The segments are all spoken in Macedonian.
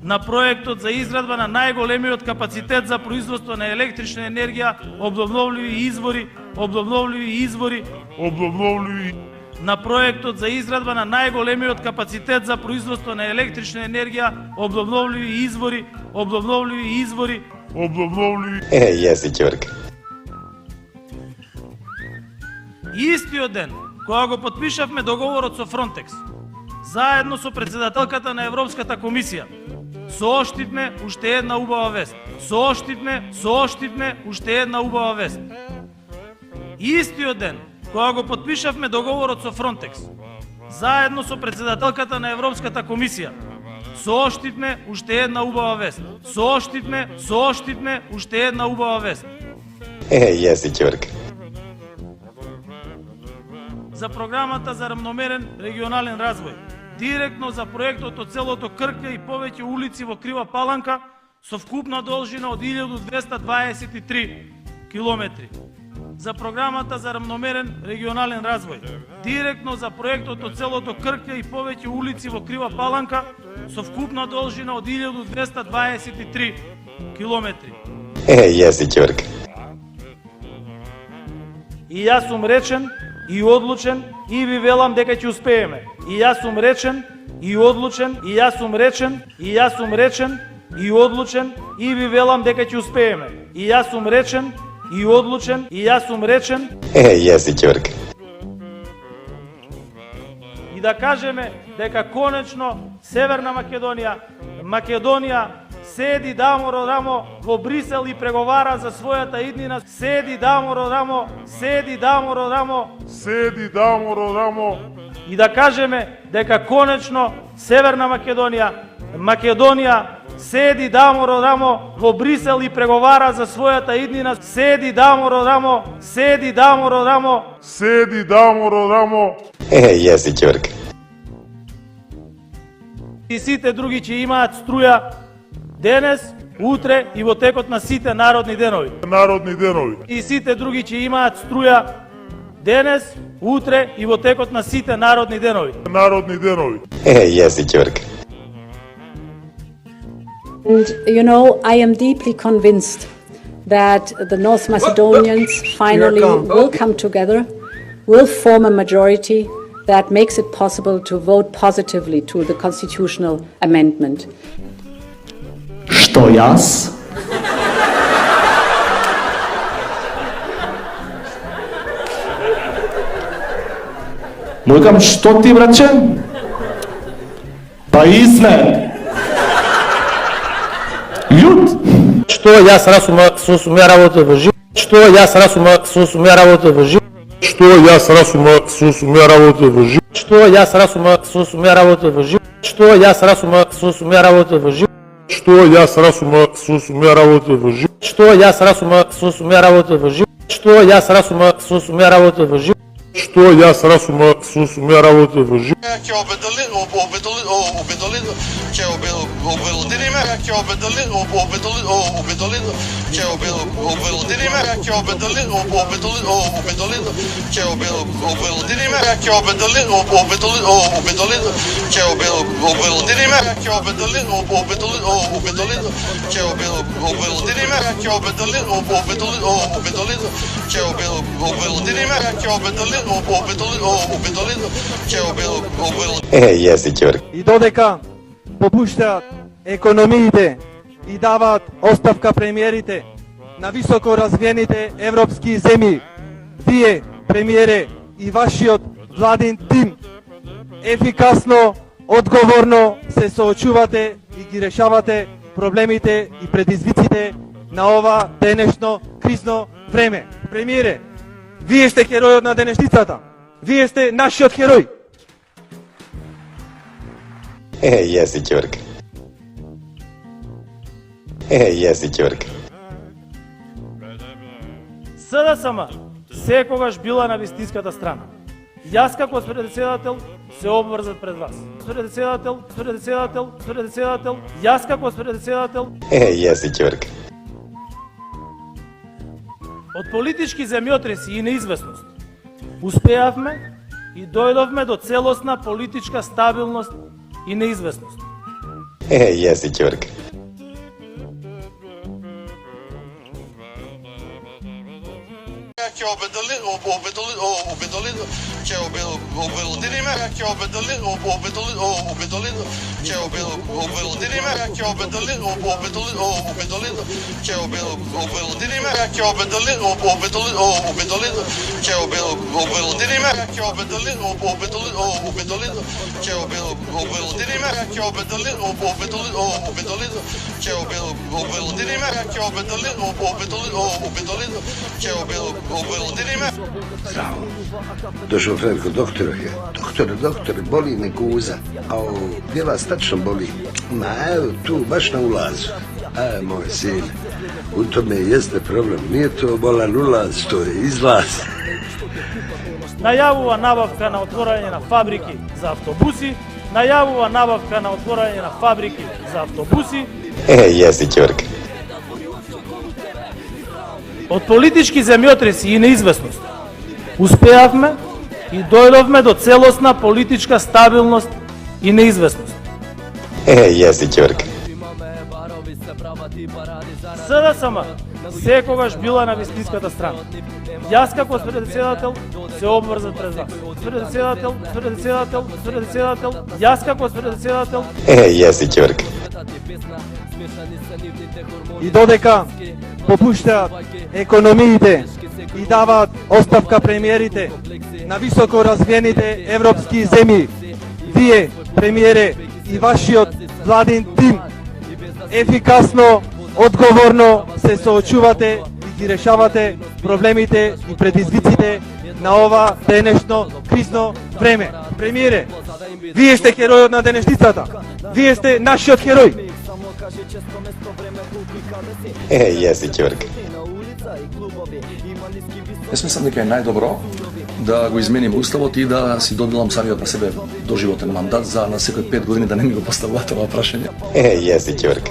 на проектот за изградба на најголемиот капацитет за производство на електрична енергија, обновливи извори, на проектот за изградба на најголемиот капацитет за производство на електрична енергија, обновливи извори. Јеси ќорка. Истиот ден, кога го потпишавме договорот со Фронтекс, заедно со председателката на Европската комисија, сооштивме уште една убава вест. Истиот ден, кога го потпишавме договорот со Фронтекс, заедно со председателката на Европската комисија, сооштивме уште една убава вест. Јеси ќорка. За програмата за рамномерен регионален развој, директно за проектот од целото Кркле и повеќе улици во Крива Паланка со вкупна должина од 1223 километри. За програмата за рамномерен регионален развој, директно за проектот од целото Кркле и повеќе улици во Крива Паланка со вкупна должина од 1223 километри. Јеси ќорка. И јас сум речен и одлучен и ви велам дека ќе успееме. И јас сум речен и одлучен и ви велам дека ќе успееме. Јеси ќорка. И да кажеме дека конечно Северна Македонија седи даморо рамо во Брисел и преговара за својата иднина. И да кажеме дека конечно Северна Македонија седи даморо рамо во Брисел и преговара за својата иднина. Јеси ќорка. И сите други ќе имаат струја денес, утре и во текот на сите народни денови. И сите други ќе имаат струја денес, утре и во текот на сите народни денови. Јеси ќорка. And you know, I am deeply convinced that the North Macedonians finally will come together, will form a majority that makes it possible to vote positively to the constitutional amendment. Што јас? Му викам, што ти, братче? Па изме. Људ. Што јас расума со сумја работа во живот. Јеси ќорка. И додека попуштаат економиите и даваат оставка премиерите на високо развиените европски земји, вие, премиере, и вашиот владин тим ефикасно, одговорно се соочувате и ги решавате проблемите и предизвиците на ова денешно кризно време. Премиере, вие сте херојот на денешницата. Вие сте нашиот херој. Јеси ќорка. Јеси ќорка. СДСМ секогаш била на вистинската страна. Јас како председател се обврзат пред вас. Јас како председател. Јеси ќорка. Од политички земјотреси и неизвестност успеавме и дојдовме до целосна политичка стабилност и неизвестност. Јеси ќорка. Bravo. Došao Ferko, doktore, boli me guza. A gdje vas tačno boli? Ma evo tu, baš na ulazu. Moj sin, u tome jeste problem. Nije to bolan ulaz, to je izlaz. Најавува набавка на отворање на фабрики за автобуси, најавува набавка на отворање на фабрики за автобуси. Јеси ќорка. Од политички земјотреси и неизвестност успеавме и дојдовме до целосна политичка стабилност и неизвестност. Јеси ќорка. СДСМ секогаш била на вистинската страна. Јас како председател се обврзав пред вас. Председател, јас како председател. Јеси ќорка. И додека попуштаат економиите и даваат оставка премиерите на високо развиените европски земји, вие, премиере, и вашиот владин тим ефикасно, одговорно се соочувате и ги решавате проблемите и предизвиците на ова денешно кризно време. Премиере, вие сте херојот на денешницата. Вие сте нашиот херој. Јеси ќорка. Јас мислам дека е најдобро да го измениме уставот и да си доделам самиот на себе доживотен мандат за на секој 5 години да не ми го поставуваат ова прашање. Јеси ќорка.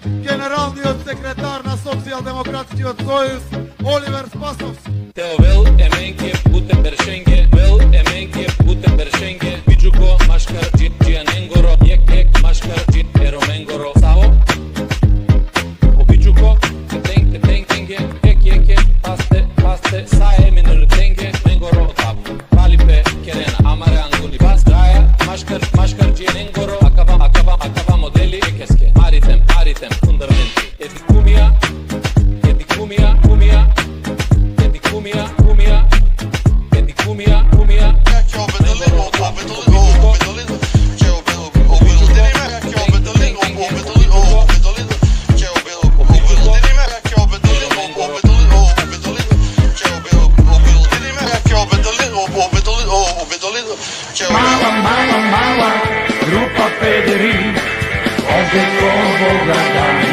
Генералниот секретар на Социјалдемократскиот сојуз Оливер Спасовски. Теовел еменке путе бершенге, вел еменке путе бершенге, биджуко машкар джианенгоро, ек машкар ероменгоро. Сао обиджуко тенге, ек пасте сае минер тенге, менгоро тап. Палипе керена амаре ангуни бас гаја, машкар джианенгоро, акава модели екеске. Аритем фундаменти. Едикумија. Mala, grupa pederi, ovdje ovoga dani.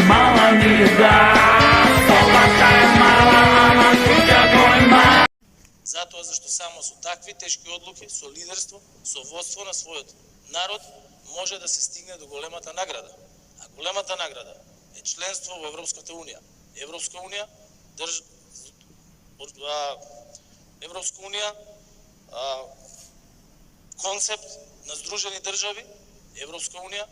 Mala nije da, Словака е мала, ама куќата е мала. Затоа зашто само со такви тешки одлуки, со лидерство, со водство на својот народ може да се стигне до големата награда. А големата награда е членство во Европската унија. Европска унија концепт на Сдружени држави, Европска унија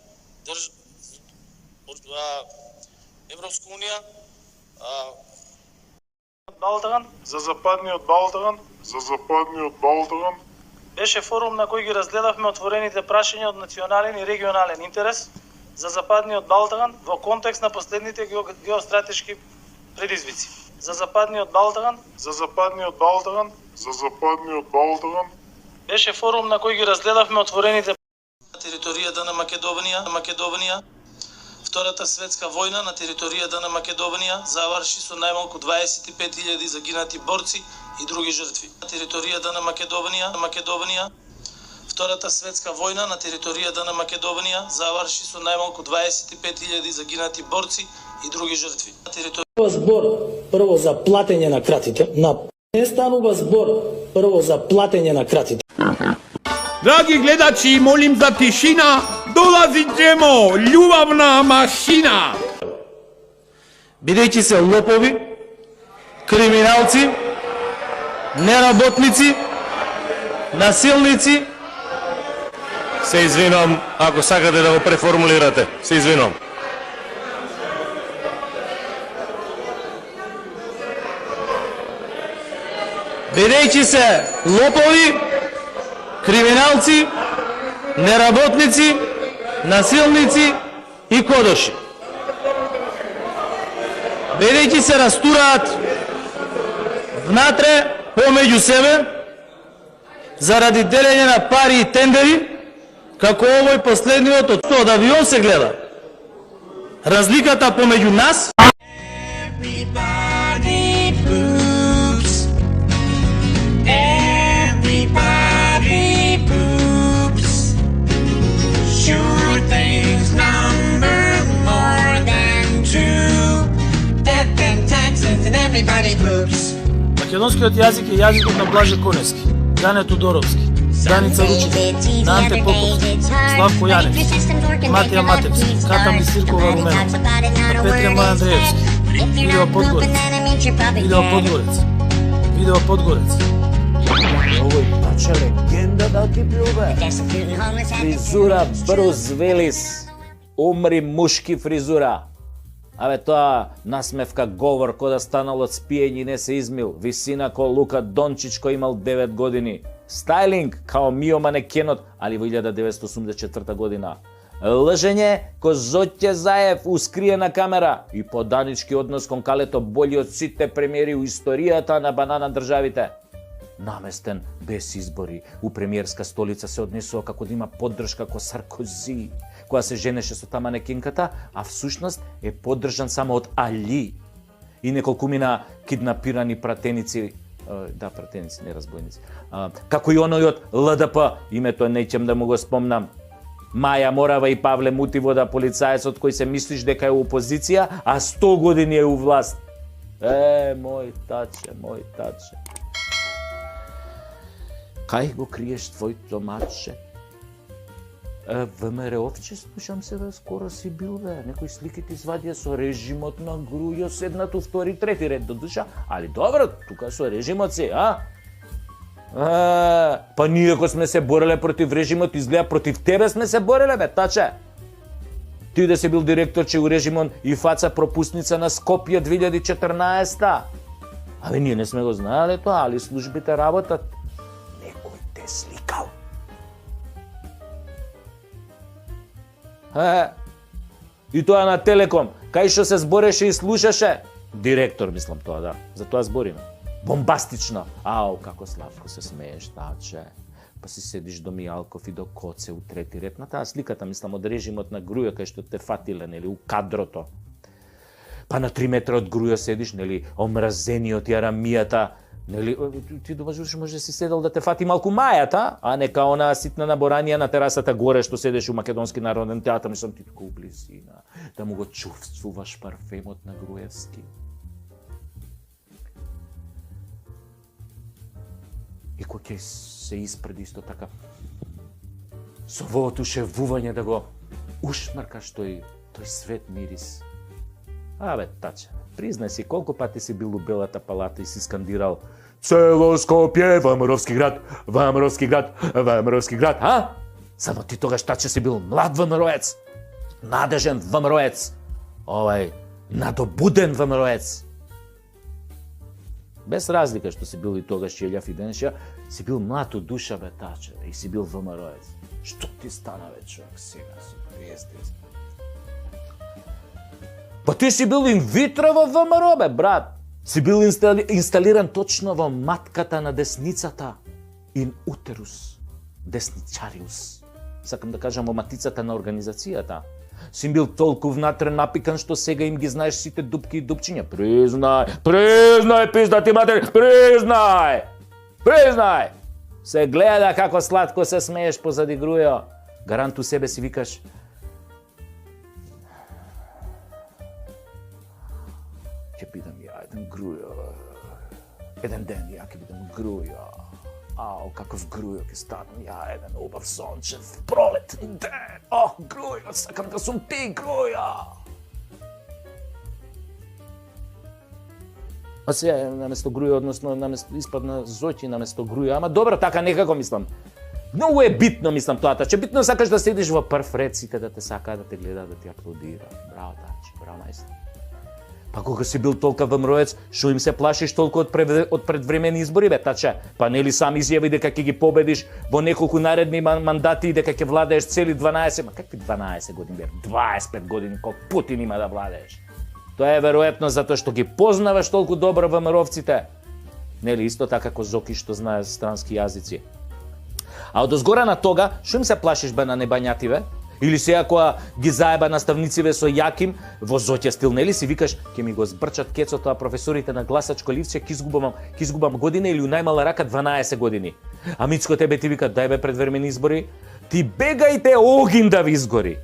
Балтаган за западниот Балтаган беше форум на кој ги разгледавме отворените прашања од национален и регионален интерес за западниот Балтаган во контекст на последните геостратешки предизвици. За западниот Балтаган беше форум на кој ги разгледавме отворените на територијата на Македонија. Втората светска војна на територијата на Македонија заврши со најмалку 25.000 загинати борци и други жртви. На територијата на Македонија Втората светска војна на територијата на Македонија заврши со најмалку 25.000 загинати борци и други жртви. Збор прво за платење на кратите, на Не станува збор прво за платење на кратите. Драги гледачи, молим за тишина, долази Джемо, љубавна машина. Бидејќи се лопови, криминалци, неработници, насилници, се извинувам ако сакате да го преформулирате. Се извинувам. Бидејќи се лопови, криминалци, неработници, насилници и кодоши. Бидејќи се растураат внатре помеѓу себе заради делење на пари и тендери, како овој последниот од авион се гледа. Разликата помеѓу нас Македонскиот јазик е јазикот на Блаже Коневски, Јане Тодоровски, Даница Ручев, на Анте Поповски, Славко Јаневски, Матија Матевски, Ката Мисиркова Руменова, на Петре Мај Андреевски, Видео Подгорец, Видео Подгорец, Видео Подгорец. Овој тача легенда да ти плюбе. Фризура Брус Вилис, умри мушки фризура. Абе тоа насмевка говор кој да станал од спиење и не се измил. Висина ко Лука Дончич кој имал 9 години. Стайлинг као Мио Манекенот, али во 1984 година. Лжење ко Зоќе Заев ускриена камера и поданички однос кон Калето бољи од сите премиери у историјата на банана државите. Наместен без избори, у премиерска столица се однесува како да има поддршка ко Саркози, која се женеше со таа манекенката, а всушност е поддржан само од Али и неколкумина киднапирани пратеници, пратеници, не разбойници, како и оној од ЛДП, името неќем да му го спомнам, Маја Морава и Павле Мутивода, полицаецот кој се мислиш дека е у опозиција, а 100 години е у власт. Мој таче, мој таче. Кај го криеш твојто маче? ВМРО-вче, слушам се да скоро си бил, бе. Некои слики ти свадија со режимот на Грујо, седнат у втори, трети ред до душа. Али добро, тука со режимот си, а? Па ние ако сме се бореле против режимот, изгледа против тебе сме се бореле, бе, таче. Ти да си бил директорче у режимон и фаца пропусница на Скопје 2014-та. Абе, ние не сме го знаеле тоа, али службите работат. Сликал. И тоа на Телеком, кај што се збореше и слушаше. Директор, мислам тоа, да. За тоа збориме. Бомбастично. Ау, како славко се смееш, таче. Па си седиш до Мијалков и до Коце у трети ред. На таа сликата, мислам, од режимот на Грујо, кај што те фатиле, нели, у кадрото. Па на 3 метра од Грујо седиш, нели, омразениот Јарамијата. Нели, ти думаш, може да си седел да те фати малку мајата, а не као она ситна наборанија на терасата горе што седеш у Македонски народен театар, мислам ти тука у близина, да му го чувствуваш парфемот на Груевски. И кој ќе се испреди исто така, со воото шевување да го ушмркаш тој свет мирис. Абе, таче, признај си колку пати си бил у Белата палата и си скандирал "Цело Скопје, ВМРО-вски град, ВМРО-вски град, ВМРО-вски град", а? Само ти тогаш таче си бил млад ВМРО-ец, надежен ВМРО-ец, надобуден ВМРО-ец. Без разлика што си бил и тогаш Јелјав и денеша, си бил млад од душа, бе, таче, и си бил ВМРО-ец. Што ти стана, бе, човек, сега си пријестен? Па ти си бил инвитро во ВМРО, бе, брат. Си бил инсталиран точно во матката на десницата. In uterus desnicarius. Сакам да кажам во матицата на организацијата. Си бил толку внатре напикан што сега им ги знаеш сите дупки и дупчиња. Признај, пиздати матери, признај! Се гледа како сладко се смееш позади Грујо. Гаранту себе си викаш: ќе бидам ја еден Грујо. Еден ден ја ќе бидем груја. Ау, каков грујо ќе станам ја, еден убав сончев пролетни ден. Грујо, сакам да сум ти, груја. А сега наместо груја, односно испадна Зоќи наместо груја, ама добро, така некако мислам. Многу е битно, мислам, тоа таче. Битно сакаш да седиш во прв ред, сите да те сакаат, да те гледаат, да ти аплодираат. Браво, таче, браво, мајстор. Па кога си бил толка ВМРО-ец, шо им се плашиш толку од предвремени избори, бе, таче? Па нели сам изјави дека ќе ги победиш во неколку наредни мандати и дека ќе владееш цели 12, ма какви 12 години, бе? 25 години, колку Путин има да владееш. Тоа е веројатно затоа што ги познаваш толку добро ВМРО-вците. Нели исто така како Зоки што знае странски јазици. А од озгора на тога, шо им се плашиш бе на небањативе? Или сега кога ги заеба наставнициве со Јаким во Зоќа стил, нели си викаш ќе ми го збрчат кецото, а професорите на гласачко ливче ќе изгубам година или у најмала рака 12 години. А Мицко тебе ти вика дај бе предвремени избори, ти бегајте огин да ви изгори.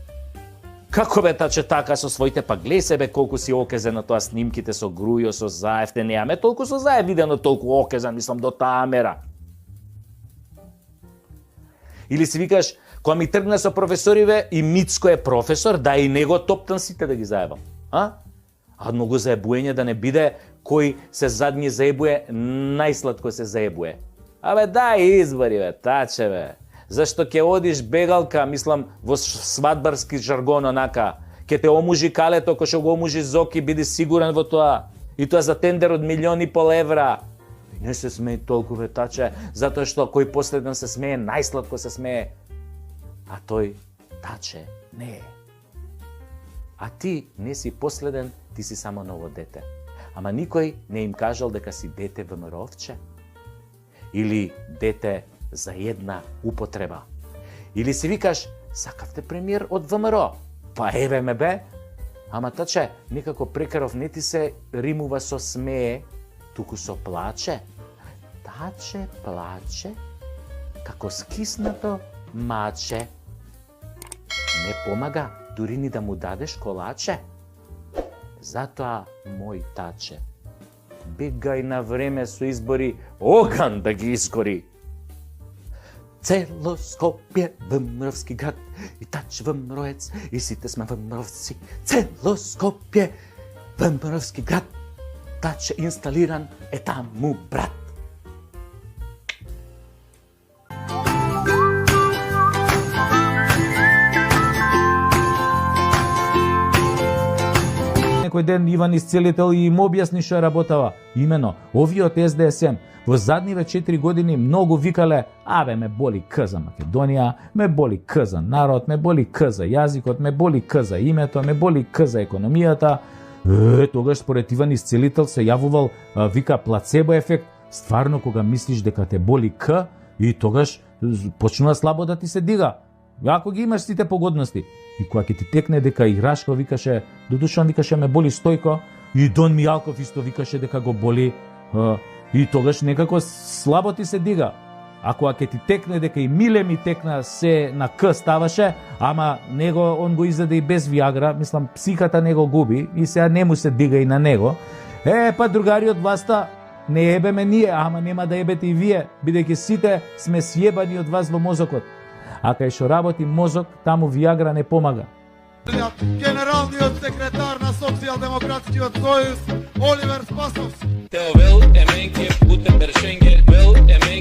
Како бе таче така со своите, па глеј себе колку си окезен на тоа снимките со Грујо, со Заев, те неаме толку со Заев видено толку окезен, мислам до таа мера. Или си викаш, кога ми тргна со професориве и Мицко е професор, да и него топтан сите да ги заебам. А многу заебуење да не биде кој се задни заебуе, најсладко се заебуе. Абе дај избори бе, таче бе. Зашто ќе одиш бегалка, мислам, во свадбарски жаргон онака. Ќе те омужи калето, кој што го омужи Зоки, биди сигурен во тоа. И тоа за тендер од 1,5 милиони евра. Не се смеј толку бе, таче, затоа што кој последен се смее, најсладко се смее. А тој, таче, не е. А ти не си последен, ти си само ново дете. Ама никој не им кажал дека си дете ВМРО-вче. Или дете за една употреба. Или си викаш, сакавте премиер од ВМРО. Па еве ме бе. Ама таче, никако прекаров не ти се римува со смее, туку со плаче. Таче плаче, како скиснато маче. Не помага, дури ни да му дадеш колаче. Затоа, мој таче, бегај на време со избори, оган да ги изгори. Цело Скопје, ВМРО-вски град, и тач ВМРО-ец, и сите сме ВМРО-вци. Цело Скопје, ВМРО-вски град, тач инсталиран е таму брат. Некој ден Иван Исцелител и им објасни што работава. Имено, овие од СДСМ во задниве 4 години многу викале, абе ме боли К за Македонија, ме боли К за народ, ме боли К за јазикот, ме боли К за името, ме боли К за економијата. Тогаш според Иван Исцелител се јавувал, вика, плацебо ефект. Стварно кога мислиш дека те боли К, и тогаш почнува слабо да ти се дига. Ако ги имаш сите погодности. И кога ќе ти текне дека и Рашко викаше, Додушан викаше ме боли Стојко, и Дон Мијалков исто викаше дека го боли, и тогаш некако слабо ти се дига. А кога ќе ти текне дека и Миле ми текна се на К ставаше, ама него он го издаде и без Виагра, мислам психата него губи и сега не му се дига и на него. Па другари од власта, не ебеме ние, ама нема да ебете и вие, бидејќи сите сме сјебани од вас во мозокот. А кај што работи мозок, таму Виагра не помага. Генералниот секретар на Социјалдемократскиот сојуз Оливер Спасовски. Тео вел, еменке, путен бершенге, вел, еменке.